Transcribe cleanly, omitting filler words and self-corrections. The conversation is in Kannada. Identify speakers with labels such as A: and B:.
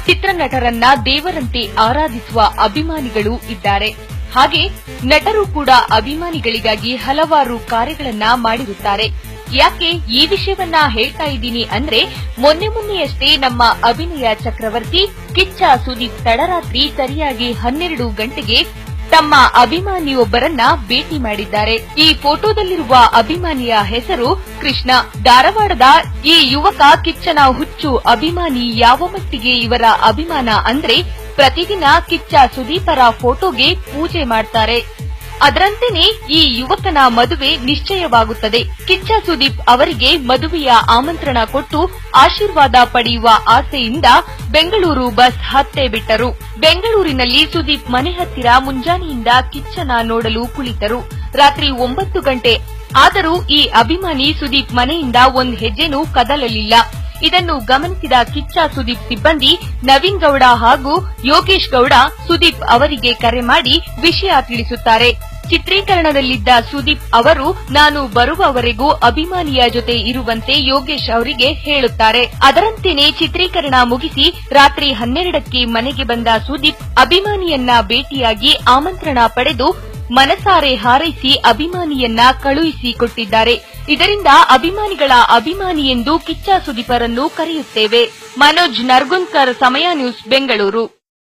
A: ಚಿತ್ರನಟರನ್ನ ದೇವರಂತೆ ಆರಾಧಿಸುವ ಅಭಿಮಾನಿಗಳು ಇದ್ದಾರೆ. ಹಾಗೆ ನಟರು ಕೂಡ ಅಭಿಮಾನಿಗಳಿಗಾಗಿ ಹಲವಾರು ಕಾರ್ಯಗಳನ್ನ ಮಾಡಿರುತ್ತಾರೆ. ಯಾಕೆ ಈ ವಿಷಯವನ್ನ ಹೇಳ್ತಾ ಇದ್ದೀನಿ ಅಂದ್ರೆ, ಮೊನ್ನೆಯಷ್ಟೇ ನಮ್ಮ ಅಭಿನಯ ಚಕ್ರವರ್ತಿ ಕಿಚ್ಚ ಸುದೀಪ್ ತಡರಾತ್ರಿ ಸರಿಯಾಗಿ 12 ಗಂಟೆಗೆ ತಮ್ಮ ಅಭಿಮಾನಿಯೊಬ್ಬರನ್ನ ಭೇಟಿ ಮಾಡಿದ್ದಾರೆ. ಈ ಫೋಟೋದಲ್ಲಿರುವ ಅಭಿಮಾನಿಯ ಹೆಸರು ಕೃಷ್ಣ. ಧಾರವಾಡದ ಈ ಯುವಕ ಕಿಚ್ಚನ ಹುಚ್ಚು ಅಭಿಮಾನಿ. ಯಾವ ಮಟ್ಟಿಗೆ ಇವರ ಅಭಿಮಾನ ಅಂದ್ರೆ, ಪ್ರತಿದಿನ ಕಿಚ್ಚ ಸುದೀಪರ ಫೋಟೋಗೆ ಪೂಜೆ ಮಾಡ್ತಾರೆ. ಅದರಂತೆಯೇ ಈ ಯುವಕನ ಮದುವೆ ನಿಶ್ಚಯವಾಗುತ್ತದೆ. ಕಿಚ್ಚ ಸುದೀಪ್ ಅವರಿಗೆ ಮದುವೆಯ ಆಮಂತ್ರಣ ಕೊಟ್ಟು ಆಶೀರ್ವಾದ ಪಡೆಯುವ ಆಸೆಯಿಂದ ಬೆಂಗಳೂರು ಬಸ್ ಹತ್ತೇ ಬಿಟ್ಟರು. ಬೆಂಗಳೂರಿನಲ್ಲಿ ಸುದೀಪ್ ಮನೆ ಹತ್ತಿರ ಮುಂಜಾನೆಯಿಂದ ಕಿಚ್ಚನ ನೋಡಲು ಕುಳಿತರು. ರಾತ್ರಿ 9 ಗಂಟೆ ಆದರೂ ಈ ಅಭಿಮಾನಿ ಸುದೀಪ್ ಮನೆಯಿಂದ ಒಂದು ಹೆಜ್ಜೆನೂ ಕದಲಲಿಲ್ಲ. ಇದನ್ನು ಗಮನಿಸಿದ ಕಿಚ್ಚ ಸುದೀಪ್ ಸಿಬ್ಬಂದಿ ನವೀನ್ ಗೌಡ ಹಾಗೂ ಯೋಗೇಶ್ ಗೌಡ ಸುದೀಪ್ ಅವರಿಗೆ ಕರೆ ಮಾಡಿ ವಿಷಯ ತಿಳಿಸುತ್ತಾರೆ. ಚಿತ್ರೀಕರಣದಲ್ಲಿದ್ದ ಸುದೀಪ್ ಅವರು ನಾನು ಬರುವವರೆಗೂ ಅಭಿಮಾನಿಯ ಜೊತೆ ಇರುವಂತೆ ಯೋಗೇಶ್ ಅವರಿಗೆ ಹೇಳುತ್ತಾರೆ. ಅದರಂತೆಯೇ ಚಿತ್ರೀಕರಣ ಮುಗಿಸಿ ರಾತ್ರಿ 12ಕ್ಕೆ ಮನೆಗೆ ಬಂದ ಸುದೀಪ್ ಅಭಿಮಾನಿಯನ್ನ ಭೇಟಿಯಾಗಿ ಆಮಂತ್ರಣ ಪಡೆದು ಮನಸಾರೆ ಹಾರೈಸಿ ಅಭಿಮಾನಿಯನ್ನ ಕಳುಹಿಸಿಕೊಟ್ಟಿದ್ದಾರೆ. ಇದರಿಂದ ಅಭಿಮಾನಿಗಳ ಅಭಿಮಾನಿ ಎಂದು ಕಿಚ್ಚ ಸುದೀಪರನ್ನು ಕರೆಯುತ್ತೇವೆ. ಮನೋಜ್ ನರ್ಗುಂದ್ಕರ್, ಸಮಯ ನ್ಯೂಸ್, ಬೆಂಗಳೂರು.